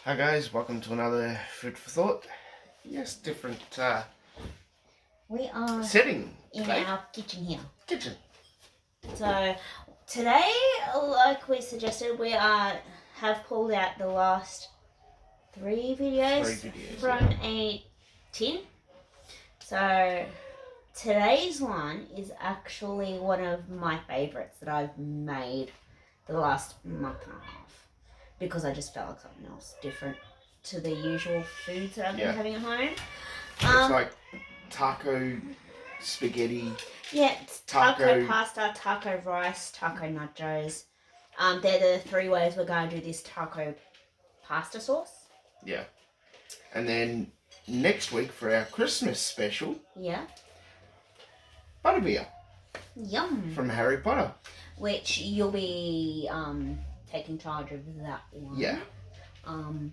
Hi guys, welcome to another Food for Thought. Yes, different We are setting in today. our kitchen here. Kitchen. So today, like we suggested, we have pulled out the last three videos from a tin. So today's one is actually one of my favourites that I've made the last month and a half because I just felt like something else different to the usual foods that I've been having at home. It's like taco, spaghetti. Yeah, it's taco pasta, taco rice, taco nachos. They're the three ways we're going to do this taco pasta sauce. Yeah. And then next week for our Christmas special. Yeah. Butterbeer. Yum. From Harry Potter. Which you'll be taking charge of that one. Yeah. So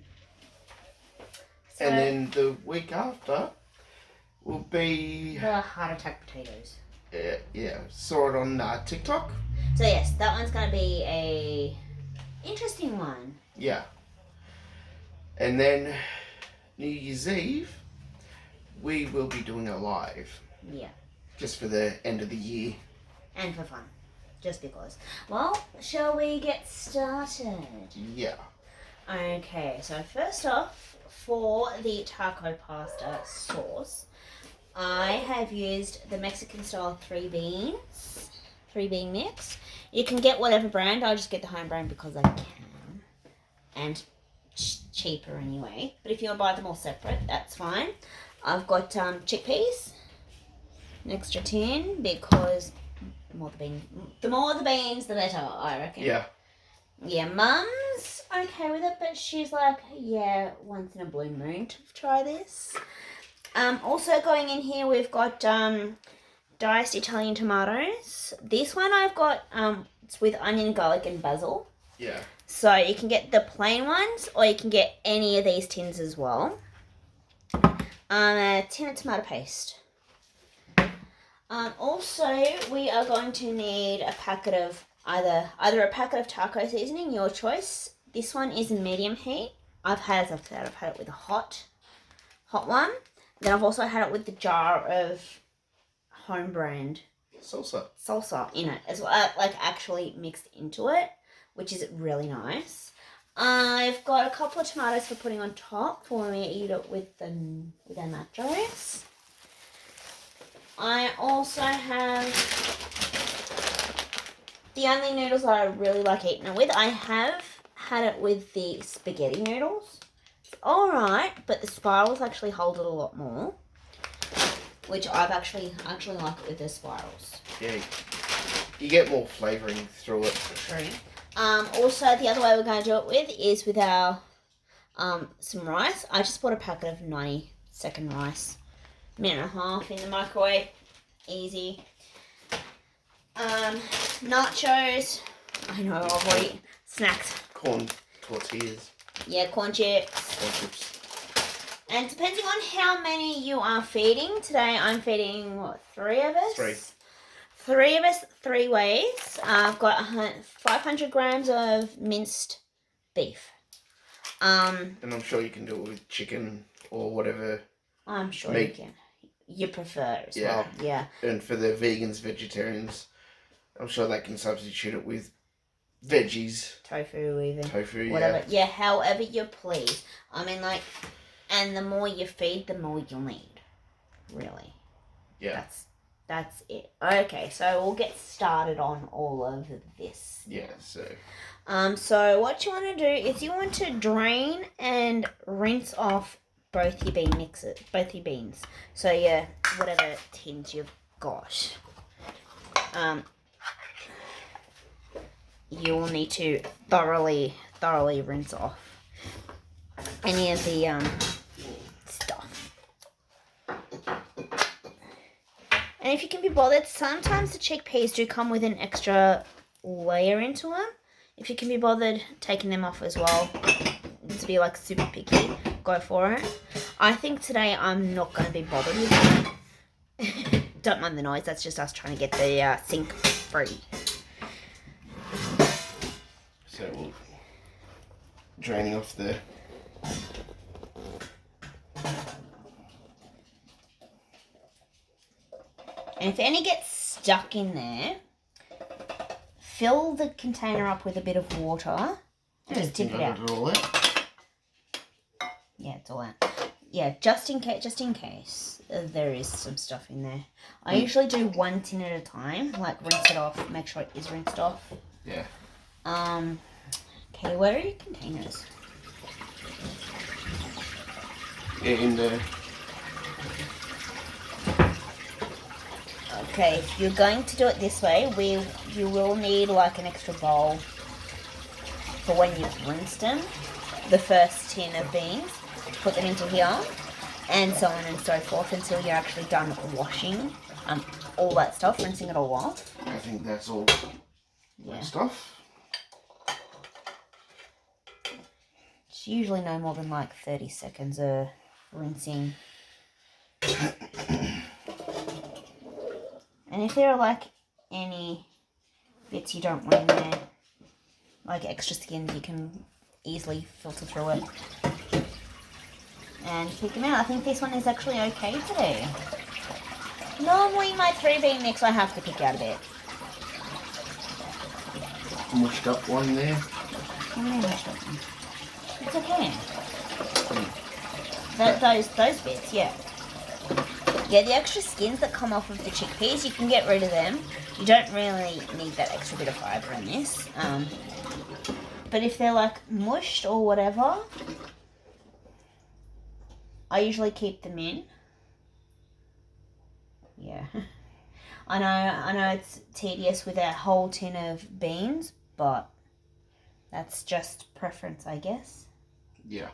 and then the week after will be the heart attack potatoes. Yeah, saw it on TikTok. So yes, that one's going to be a interesting one. Yeah. And then New Year's Eve, we will be doing a live. Yeah. Just for the end of the year. And for fun. Just because. Well, shall we get started? Yeah. Okay, so first off, for the taco pasta sauce, I have used the Mexican style three bean mix. You can get whatever brand. I just get the home brand because I can, and cheaper anyway. But if you want to buy them all separate, that's fine. I've got chickpeas, an extra tin because the more the beans, the better. I reckon. Yeah. Yeah, Mum's okay with it, but she's like, yeah, once in a blue moon to try this. Also going in here, we've got diced Italian tomatoes. This one I've got it's with onion, garlic, and basil. Yeah. So you can get the plain ones, or you can get any of these tins as well. A tin of tomato paste. Also, we are going to need a packet of either a packet of taco seasoning, your choice. This one is in medium heat. I've had it with a hot one. Then I've also had it with the jar of home brand salsa in it as well, like actually mixed into it, which is really nice. I've got a couple of tomatoes for putting on top for when we eat it with our nachos. I also have the only noodles that I really like eating it with. I have had it with the spaghetti noodles. It's alright, but the spirals actually hold it a lot more. Which I've actually like it with the spirals. Yeah. You get more flavouring through it. True. Also, the other way we're going to do it with is with our some rice. I just bought a packet of 90-second rice. Minute and a half in the microwave. Easy. Nachos. I know, I've already snacks. Corn tortillas. Yeah, corn chips. Corn chips. And depending on how many you are feeding, today I'm feeding, three of us? Three of us, three ways. I've got 500 grams of minced beef. And I'm sure you can do it with chicken or whatever. I'm sure you can. You prefer as well, yeah. And for the vegans, vegetarians, I'm sure they can substitute it with veggies. Tofu even. Tofu, whatever. Yeah, however you please. I mean, like, and the more you feed, the more you'll need. Really. Yeah. That's it. Okay, so we'll get started on all of this. Yeah, so. So what you want to do is you want to drain and rinse off both your beans. So yeah, whatever tins you've got. You will need to thoroughly rinse off any of the stuff. And if you can be bothered, sometimes the chickpeas do come with an extra layer into them. If you can be bothered taking them off as well, to be like super picky, go for it. I think today I'm not going to be bothered with it. Don't mind the noise, that's just us trying to get the sink free. So we'll draining off the And if any gets stuck in there, fill the container up with a bit of water and just tip it out. Yeah, it's all out. Yeah, just in case there is some stuff in there. I usually do one tin at a time, like rinse it off, make sure it is rinsed off. Yeah. Okay, where are your containers? In the... Okay, if you're going to do it this way, you will need like an extra bowl for when you've rinsed them, the first tin of beans. Put them into here, and so on and so forth until you're actually done washing all that stuff, rinsing it all off. I think that's all that stuff. It's usually no more than like 30 seconds of rinsing. And if there are like any bits you don't want in there, like extra skins, you can easily filter through it and pick them out. I think this one is actually okay today. Normally my 3-bean mix I have to pick out a bit. Mushed up one there. How many mushed up ones? It's okay. Those bits, yeah. Yeah, the extra skins that come off of the chickpeas, you can get rid of them. You don't really need that extra bit of fibre in this. But if they're like mushed or whatever, I usually keep them in. Yeah. I know it's tedious with a whole tin of beans, but that's just preference, I guess. Yeah.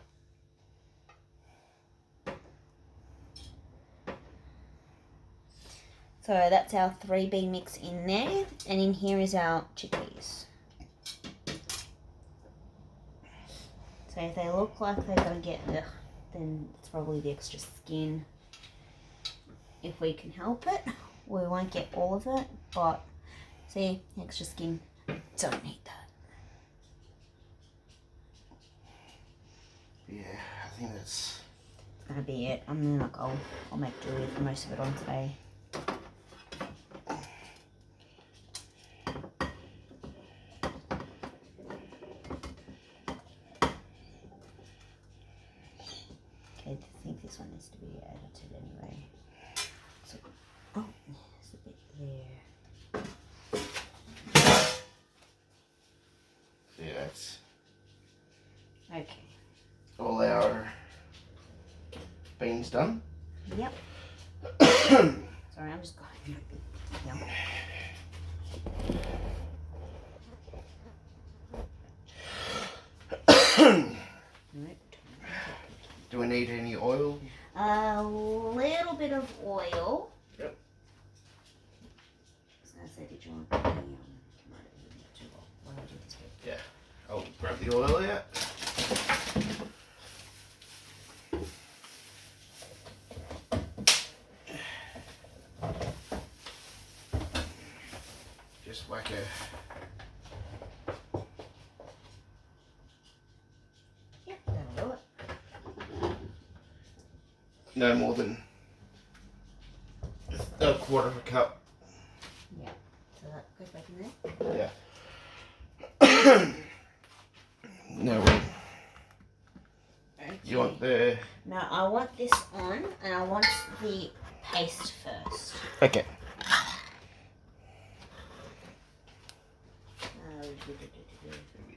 So that's our 3-bean mix in there, and in here is our chickpeas. So if they look like they're going to get then it's probably the extra skin. If we can help it, we won't get all of it, but see, extra skin, don't need that. Yeah, I think that's Gonna be it. I'm like, I'll make do with most of it on today. Okay, I think this one needs to be edited anyway. So, oh, there's a bit there. yeah, that's Okay. all our beans done. Yep. Sorry, I'm just going. Yep. Do we need any oil? A little bit of oil. Yep. So I said, did you want the what do I do this with? Yeah. I'll grab the oil out. Just whack a... Yep, that'll do it. No more than a quarter of a cup. Yeah. So that goes back in there. Yeah. No, wait. Okay. You want the... No, I want this on, and I want the paste first. Okay.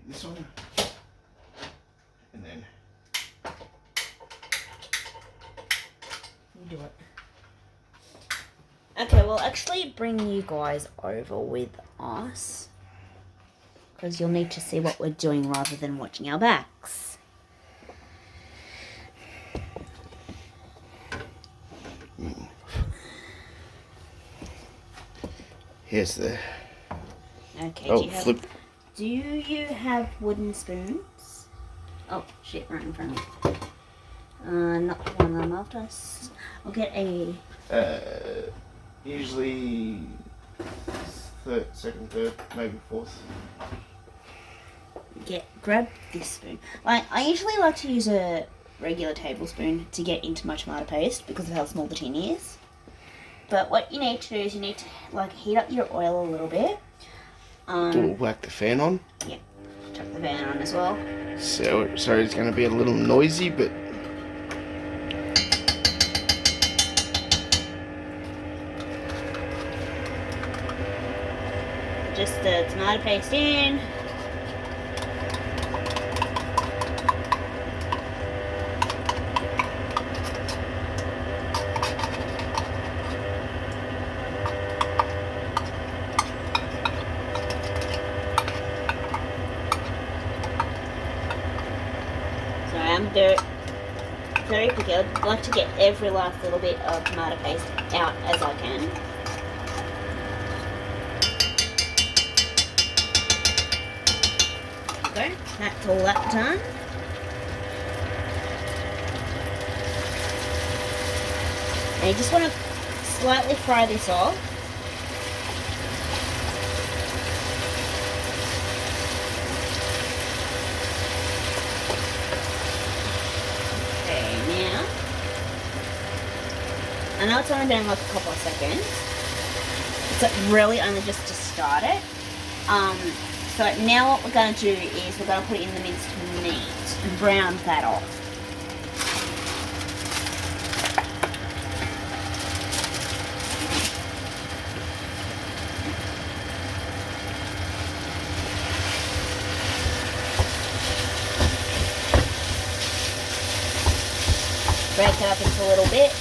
This one. And then... You do it. Okay, we'll actually bring you guys over with us, because you'll need to see what we're doing rather than watching our backs. Here's the... Okay, Oh, flip. Do you have wooden spoons? Oh, shit, right in front of me. Not the one I'm after. I'll get a... Usually... third, second, third, maybe fourth. Grab this spoon. I usually like to use a regular tablespoon to get into my tomato paste because of how small the tin is. But what you need to do is you need to like heat up your oil a little bit. Whack the fan on. Chuck the fan on as well. So sorry, it's going to be a little noisy, but Just the tomato paste in. So I'm very picky. I'd like to get every last little bit of tomato paste out as I can. There we go. That's all that done. And you just want to slightly fry this off. I know it's only been like a couple of seconds. It's really only just to start it. So now what we're going to do is we're going to put it in the minced meat and brown that off. Break it up into a little bit.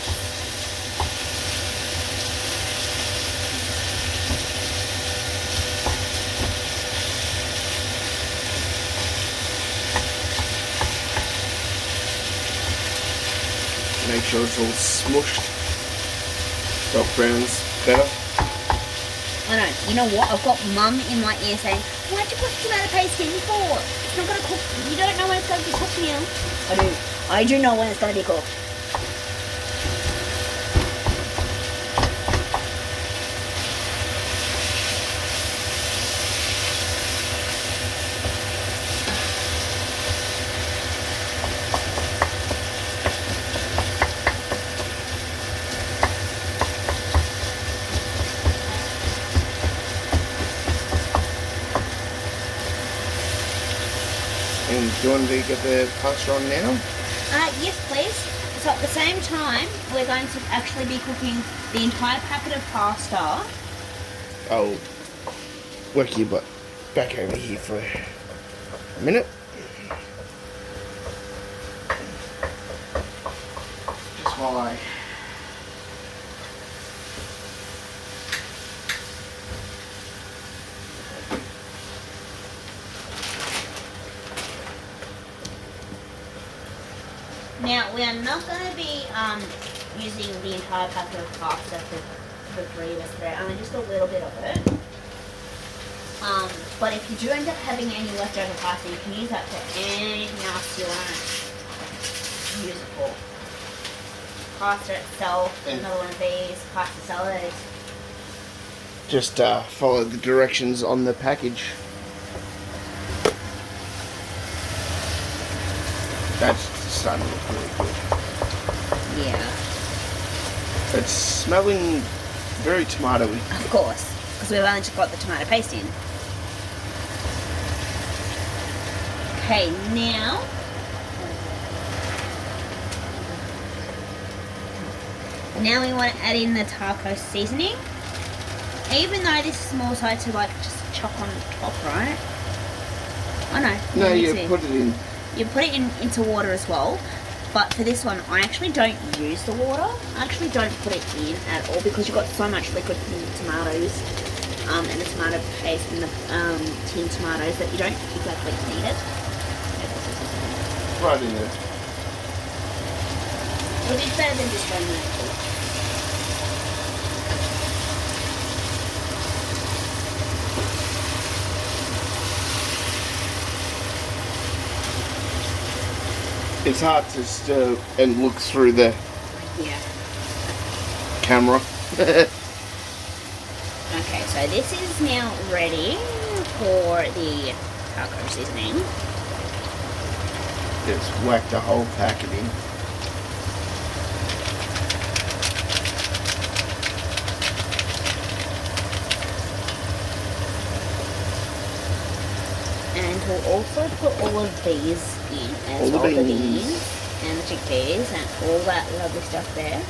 make sure it's all smushed so it browns better. I know. You know what? I've got Mum in my ear saying, "Why'd you put tomato paste in for? It's not going to cook. You don't know when it's going to be cooked, Neil." I do. I do know when it's going to be cooked. And do you want to get the pasta on now? Yes, please. So at the same time, we're going to actually be cooking the entire packet of pasta. I'll work you back over here for a minute. Just while I... Now, we are not going to be using the entire packet of pasta for the three of us today, only just a little bit of it. But if you do end up having any leftover pasta, you can use that for anything else you want to use it for. Pasta itself, another one of these, pasta salad. Just follow the directions on the package. That's starting to look really good. Yeah. It's smelling very tomatoey. Of course, because we've only just got the tomato paste in. Okay, now we want to add in the taco seasoning. Even though this is more so to like just chuck on top, right? Oh no. No, you put it in. You put it into water as well. But for this one, I actually don't use the water. I actually don't put it in at all because you've got so much liquid in the tomatoes and the tomato paste and the tin tomatoes that you don't exactly need it. Right in there. It'll be better than just going there. It's hard to stir and look through the camera. Okay, so this is now ready for the taco seasoning. Just whack the whole packet in. we'll also put all of these in as All the well, the beans. beans and the chickpeas and all that lovely stuff there.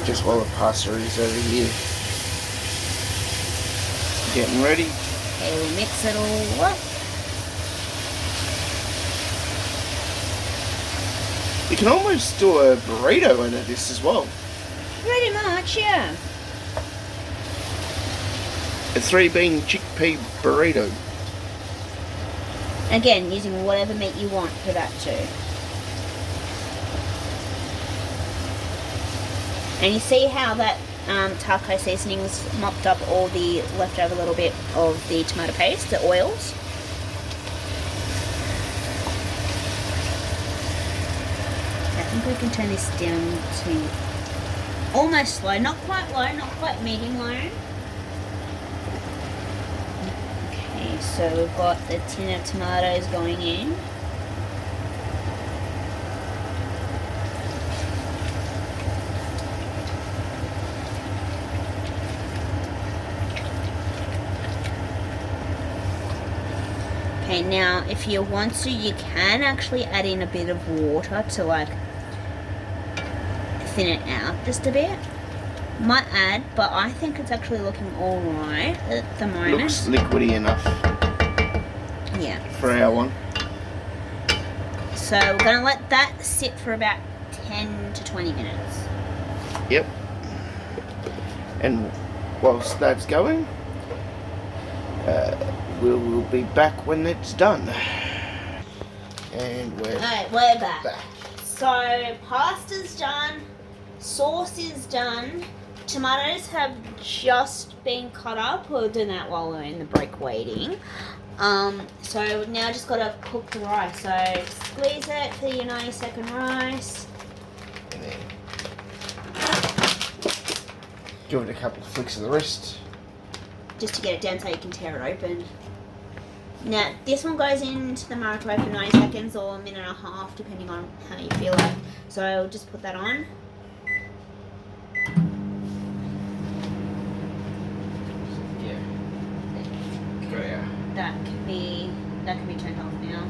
Just while the pasta is over here getting ready. Okay, we'll mix it all up. You can almost do a burrito out of this as well. Pretty much, yeah. A 3-bean chickpea burrito. Again, using whatever meat you want for that too. And you see how that taco seasoning's mopped up all the leftover little bit of the tomato paste, the oils. I think we can turn this down to almost low, not quite low, not quite medium low. Okay, so we've got the tin of tomatoes going in. Okay, now if you want to, you can actually add in a bit of water to like thin it out just a bit. Might add, but I think it's actually looking alright at the moment. Looks liquidy enough Yeah. for our one. So we're gonna let that sit for about 10 to 20 minutes. Yep. And whilst that's going, we'll be back when it's done. And Alright, we're back. back. So pasta's done, sauce is done, tomatoes have just been cut up. We're doing that while we're in the break waiting. So now just gotta cook the rice. So squeeze it for your 90-second rice. And then give it a couple of flicks of the wrist. Just to get it down so you can tear it open. Now this one goes into the microwave for 90 seconds or a minute and a half depending on how you feel like. So I'll just put that on. Yeah. Go yeah. That can be turned off now.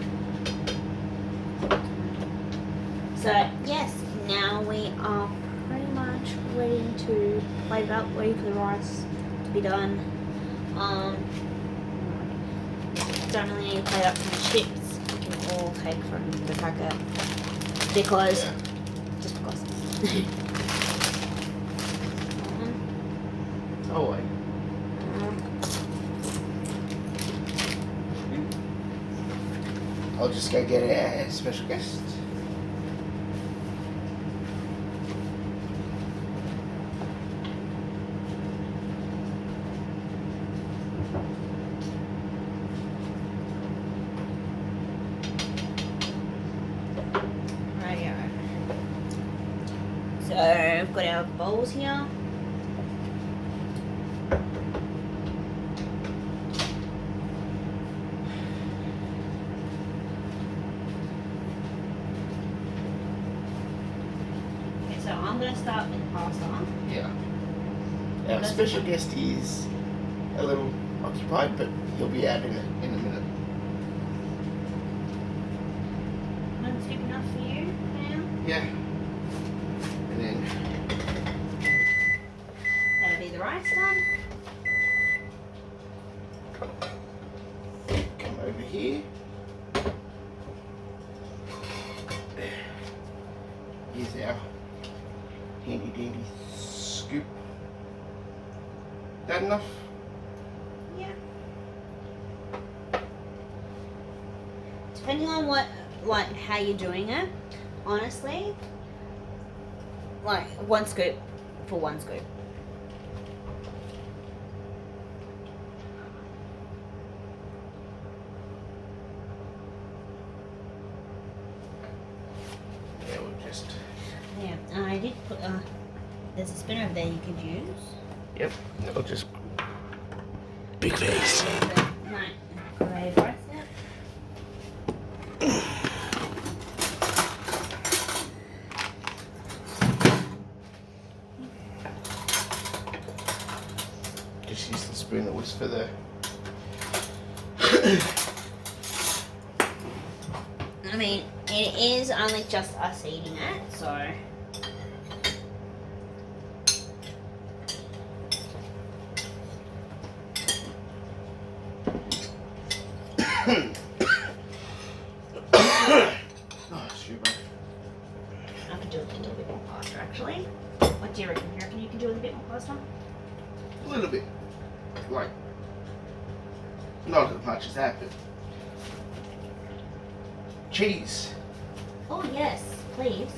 So yes, now we are pretty much ready to plate it up, ready for the rice to be done. Don't really need to plate up some chips. We can all take from the packet because just because. Oh wait. I'll just go get a special guest. So I've got our bowls here. Okay, so I'm gonna start with pasta. Yeah. Our special guest is a little occupied, but he'll be out in a minute. That's big enough for you now. Yeah. And then That'll be the rice done. come over here. Here's our handy dandy scoop. That enough? Yeah. Depending on how you're doing it, honestly, like 1 scoop for 1 scoop. Yeah, we'll just. Yeah, I did put, there's a spinner over there you could use. Yep, I'll just. Big face. Right, grey rice now. spoon that was for the... I mean, it is only just us eating it, so... Oh, super. I could do it a little bit more faster, actually. What do you reckon? You reckon you can do it a bit more faster? A little bit. Like, not as much as that, but... Cheese. Oh, yes, please.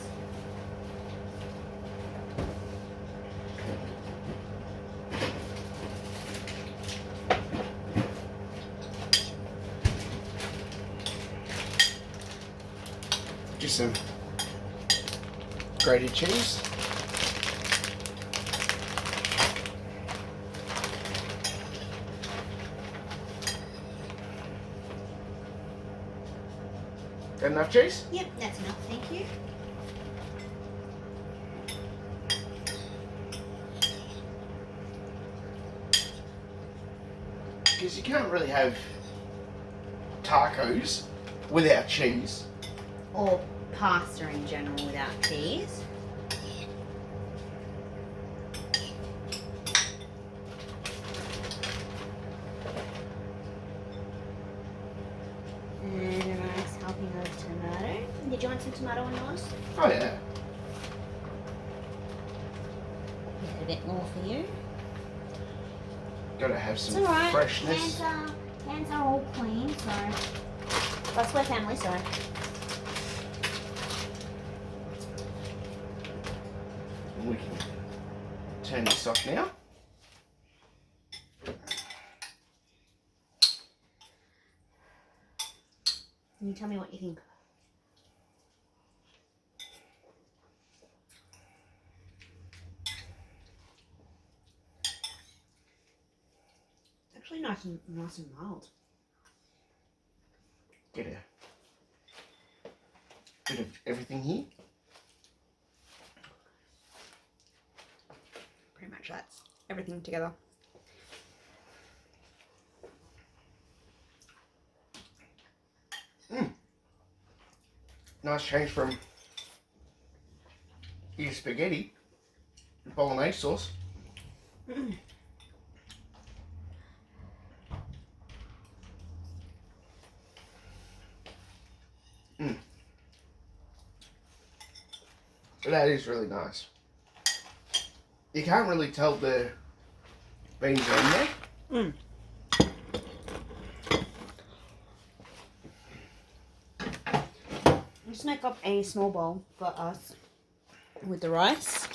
Just some grated cheese. Got enough cheese? Yep, that's enough, thank you. Because you can't really have tacos without cheese. Or pasta in general without cheese. And a nice helping of tomato. Did you want some tomato on yours? Oh yeah. Get a bit more for you. Gotta have It's some alright. freshness. Hands are all clean, so plus we're family, so We can turn this off now. can you tell me what you think? It's actually nice and mild. Get a bit of everything here. Pretty much that's everything together. Nice change from your spaghetti, bolognese sauce. That is really nice. You can't really tell the beans are in there. Just make up a small bowl for us with the rice.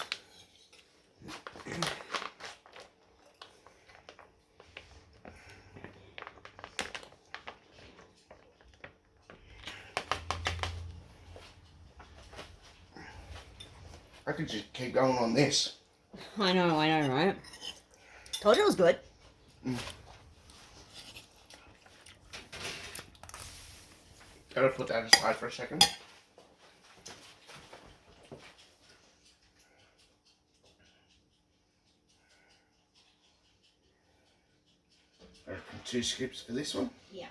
I could just keep going on this. I know, right? Told you it was good. Gotta put that aside for a second. Open 2 scoops for this one. Yeah.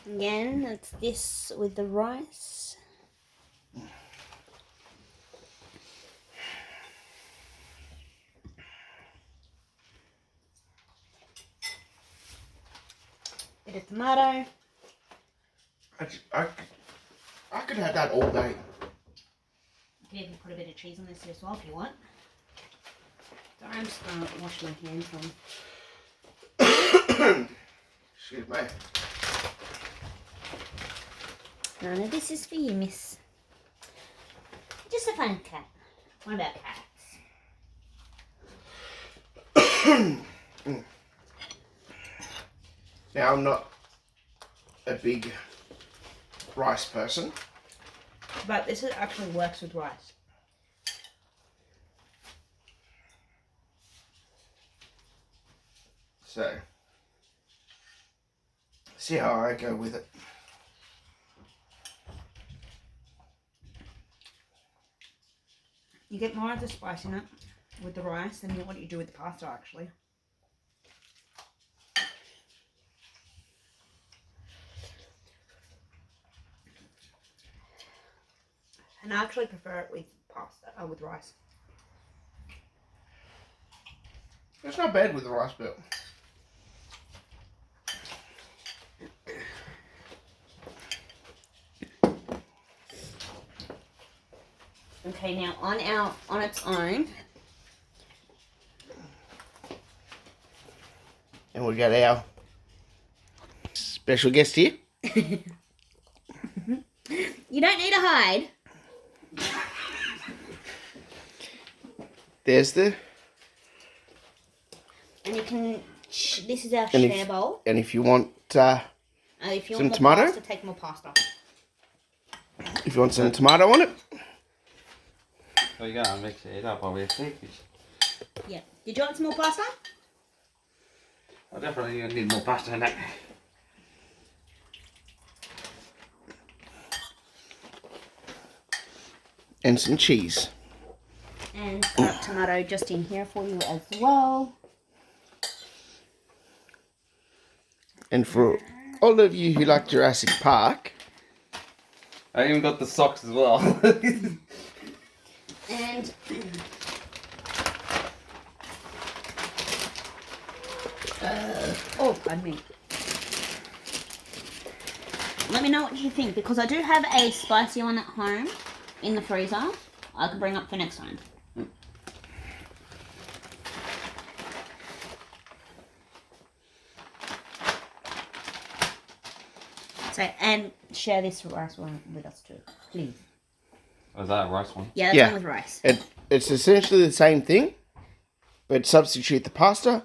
Again, that's this with the rice. Bit of tomato. I could have that all day. You can even put a bit of cheese on this as well if you want. So I'm just going to wash my hands on. Excuse me. None of this is for you, miss. Just a fun cat. What about cats? Now, I'm not a big rice person. But this actually works with rice. So, see how I go with it. You get more of the spice in it with the rice than what you do with the pasta, actually. And I actually prefer it with pasta, with rice. It's not bad with the rice, but Okay, now on its own. and we got our special guest here. You don't need to hide. There's the. And you can. This is our And share bowl. And if you want, If you some want more tomato? pasta, take more pasta. if you want some tomato on it, So you gotta mix it up obviously. Yeah. Did you want some more pasta? I definitely need more pasta in that. and some cheese. And tomato just in here for you as well. And for all of you who like Jurassic Park, I even got the socks as well. And oh, pardon me. Let me know what you think, because I do have a spicy one at home in the freezer. I can bring up for next time. So, and share this rice one with us too, please. Was that a rice one? Yeah, that's Yeah. one with rice. it's essentially the same thing, but substitute the pasta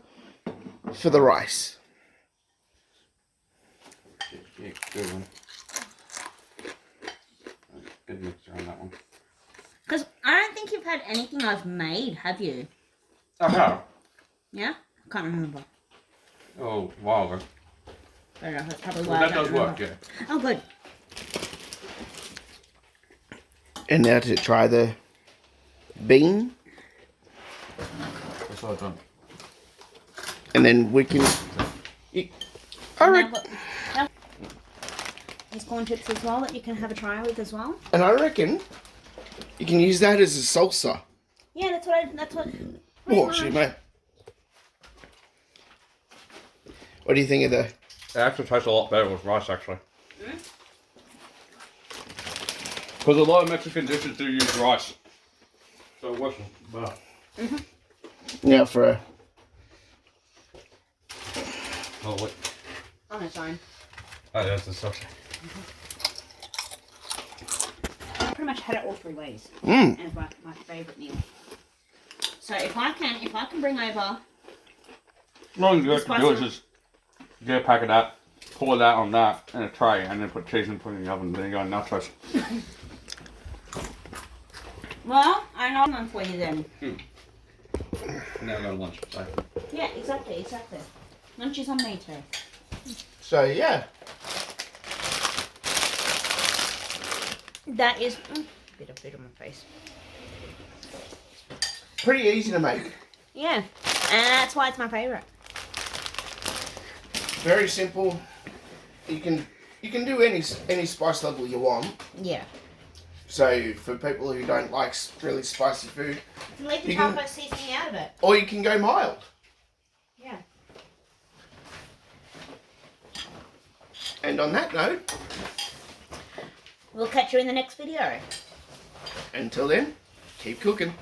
for the rice. Yeah, good one. Good mixture on that one. Because I don't think you've had anything I've made, have you? I have. Yeah? I can't remember. Oh, wow. I don't know, that's probably Well, why I that don't does remember. work, yeah. Oh, good. And now to try the bean, That's all done. and then we can. I And reckon, I've got these corn chips as well that you can have a try with as well. and I reckon you can use that as a salsa. Yeah, that's what. Oh, shit, mate. What do you think of the? It actually tastes a lot better with rice, actually. Because a lot of Mexican dishes do use rice. So it works well. Now for a. Oh, wait. On its own. Oh, there's the sauce. I pretty much had it all three ways. Mmm. And it's my favourite meal. So if I can bring over. As long as you have to Spicy do is one. just get a pack of that, pour that on that in a tray, and then put cheese and put it in the oven. Then you got nachos. Well, I know one for you then. Now I got lunch. So. Yeah, exactly. Lunch is on me too. So yeah, That is bit on my face. pretty easy to make. Yeah, and that's why it's my favourite. Very simple. You can do any spice level you want. Yeah. So for people who don't like really spicy food, You can leave the You can- taco seasoning out of it. or you can go mild. Yeah. And on that note, We'll catch you in the next video. until then, keep cooking.